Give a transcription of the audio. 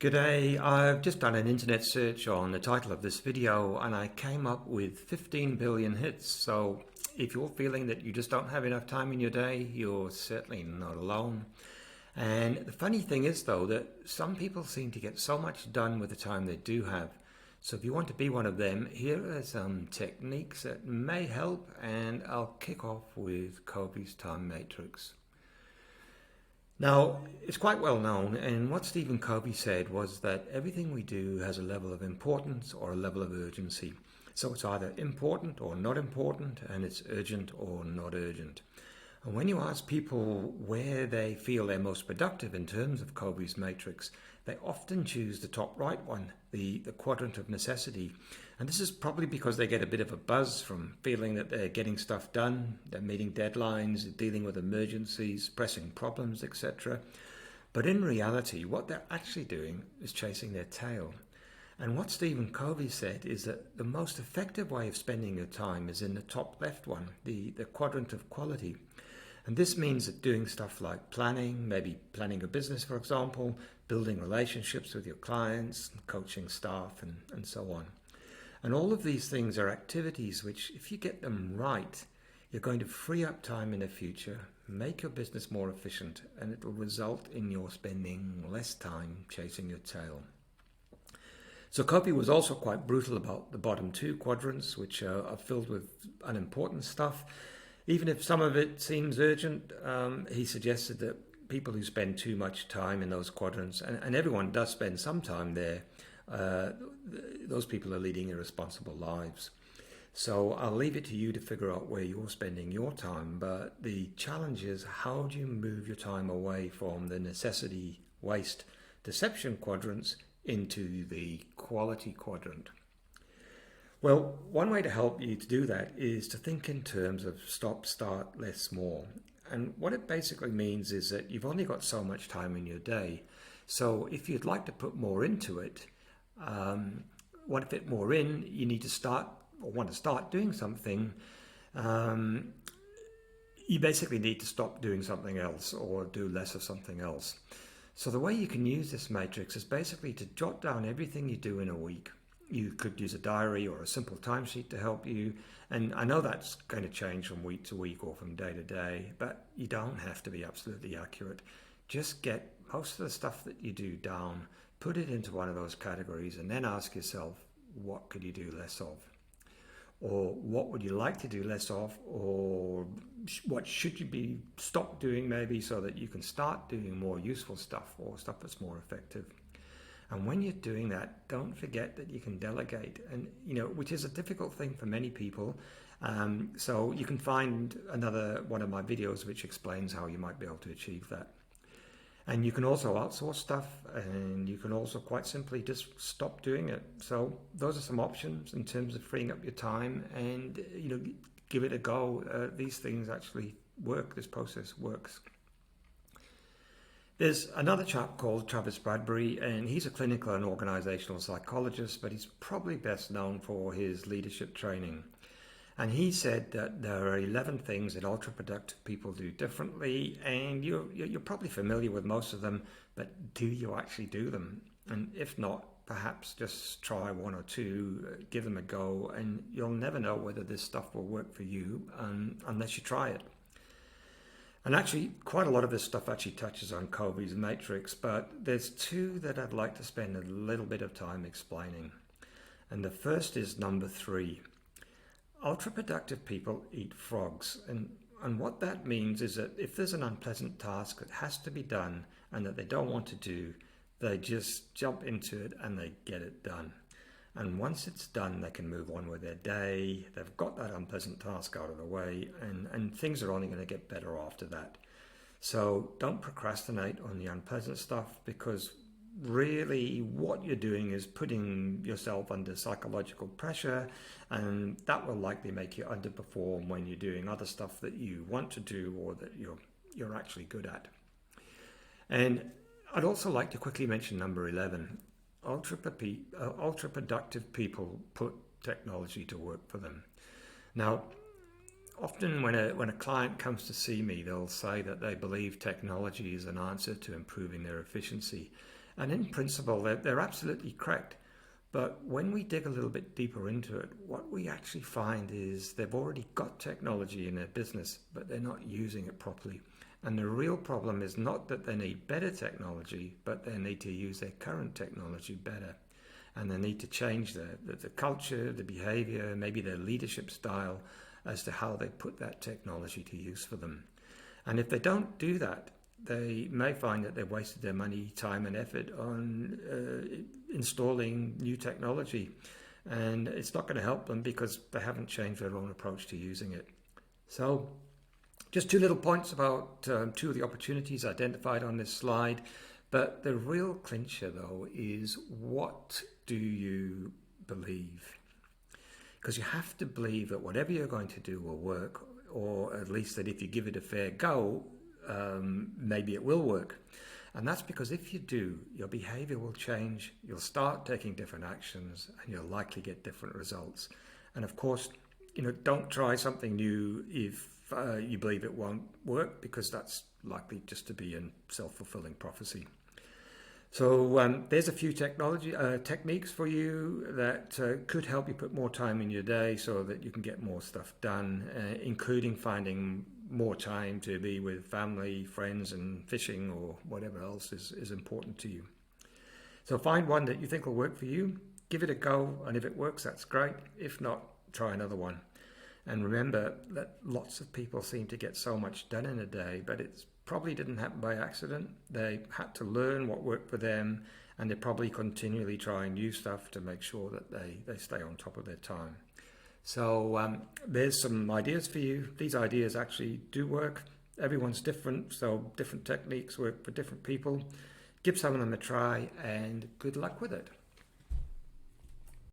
G'day, I've just done an internet search on the title of this video and I came up with 15 billion hits. So if you're feeling that you just don't have enough time in your day, you're certainly not alone. And the funny thing is though that some people seem to get so much done with the time they do have. So if you want to be one of them, here are some techniques that may help, and I'll kick off with Coveys time matrix. Now, it's quite well known, and what Stephen Covey said was that everything we do has a level of importance or a level of urgency. So it's either important or not important, and it's urgent or not urgent. And when you ask people where they feel they're most productive in terms of Covey's matrix, they often choose the top right one, the quadrant of necessity. And this is probably because they get a bit of a buzz from feeling that they're getting stuff done, they're meeting deadlines, dealing with emergencies, pressing problems, etc. But in reality, what they're actually doing is chasing their tail. And what Stephen Covey said is that the most effective way of spending your time is in the top left one, the quadrant of quality. And this means that doing stuff like planning, maybe planning a business, for example, building relationships with your clients, coaching staff, and so on. And all of these things are activities which, if you get them right, you're going to free up time in the future, make your business more efficient, and it will result in your spending less time chasing your tail. So Covey was also quite brutal about the bottom two quadrants, which are filled with unimportant stuff. Even if some of it seems urgent, he suggested that people who spend too much time in those quadrants, and everyone does spend some time there, those people are leading irresponsible lives. So I'll leave it to you to figure out where you're spending your time, but the challenge is, how do you move your time away from the necessity, waste, deception quadrants into the quality quadrant? Well, one way to help you to do that is to think in terms of stop, start, less, more. And what it basically means is that you've only got so much time in your day. So if you'd like to put more into it, want to fit more in, you need to start or want to start doing something. You basically need to stop doing something else or do less of something else. So the way you can use this matrix is basically to jot down everything you do in a week. You could use a diary or a simple timesheet to help you. And I know that's going to change from week to week or from day to day, but you don't have to be absolutely accurate. Just get most of the stuff that you do down, put it into one of those categories, and then ask yourself, what could you do less of? Or what would you like to do less of? Or what should you be stop doing maybe, so that you can start doing more useful stuff or stuff that's more effective? And when you're doing that, don't forget that you can delegate, and which is a difficult thing for many people. So you can find another one of my videos which explains how you might be able to achieve that. And you can also outsource stuff, and you can also quite simply just stop doing it. So those are some options in terms of freeing up your time, and give it a go. These things actually work. This process works. There's another chap called Travis Bradbury, and he's a clinical and organizational psychologist, but he's probably best known for his leadership training. And he said that there are 11 things that ultra-productive people do differently, and you're probably familiar with most of them, but do you actually do them? And if not, perhaps just try one or two, give them a go, and you'll never know whether this stuff will work for you unless you try it. And actually, quite a lot of this stuff actually touches on Covey's matrix, but there's two that I'd like to spend a little bit of time explaining. And the first is number 3. Ultra-productive people eat frogs. And what that means is that if there's an unpleasant task that has to be done and that they don't want to do, they just jump into it and they get it done. And once it's done, they can move on with their day. They've got that unpleasant task out of the way, and things are only going to get better after that. So don't procrastinate on the unpleasant stuff, because really what you're doing is putting yourself under psychological pressure, and that will likely make you underperform when you're doing other stuff that you want to do or that you're actually good at. And I'd also like to quickly mention number 11. Ultra-productive people put technology to work for them. Now, often when a client comes to see me, they'll say that they believe technology is an answer to improving their efficiency. And in principle, they're absolutely correct. But when we dig a little bit deeper into it, what we actually find is they've already got technology in their business, but they're not using it properly. And the real problem is not that they need better technology, but they need to use their current technology better. And they need to change the culture, the behavior, maybe their leadership style as to how they put that technology to use for them. And if they don't do that, they may find that they've wasted their money, time and effort on installing new technology. And it's not going to help them because they haven't changed their own approach to using it. So just two little points about two of the opportunities identified on this slide. But the real clincher, though, is what do you believe? Because you have to believe that whatever you're going to do will work, or at least that if you give it a fair go, maybe it will work. And that's because if you do, your behavior will change, you'll start taking different actions, and you'll likely get different results. And of course, don't try something new if you believe it won't work, because that's likely just to be a self-fulfilling prophecy. So there's a few techniques for you that could help you put more time in your day so that you can get more stuff done, including finding more time to be with family, friends, and fishing or whatever else is important to you. So find one that you think will work for you, give it a go, and if it works, that's great. If not, try another one. And remember that lots of people seem to get so much done in a day, but it's probably didn't happen by accident. They had to learn what worked for them, and they're probably continually trying new stuff to make sure that they stay on top of their time. So there's some ideas for you. These ideas actually do work. Everyone's different, so different techniques work for different people. Give some of them a try, and good luck with it.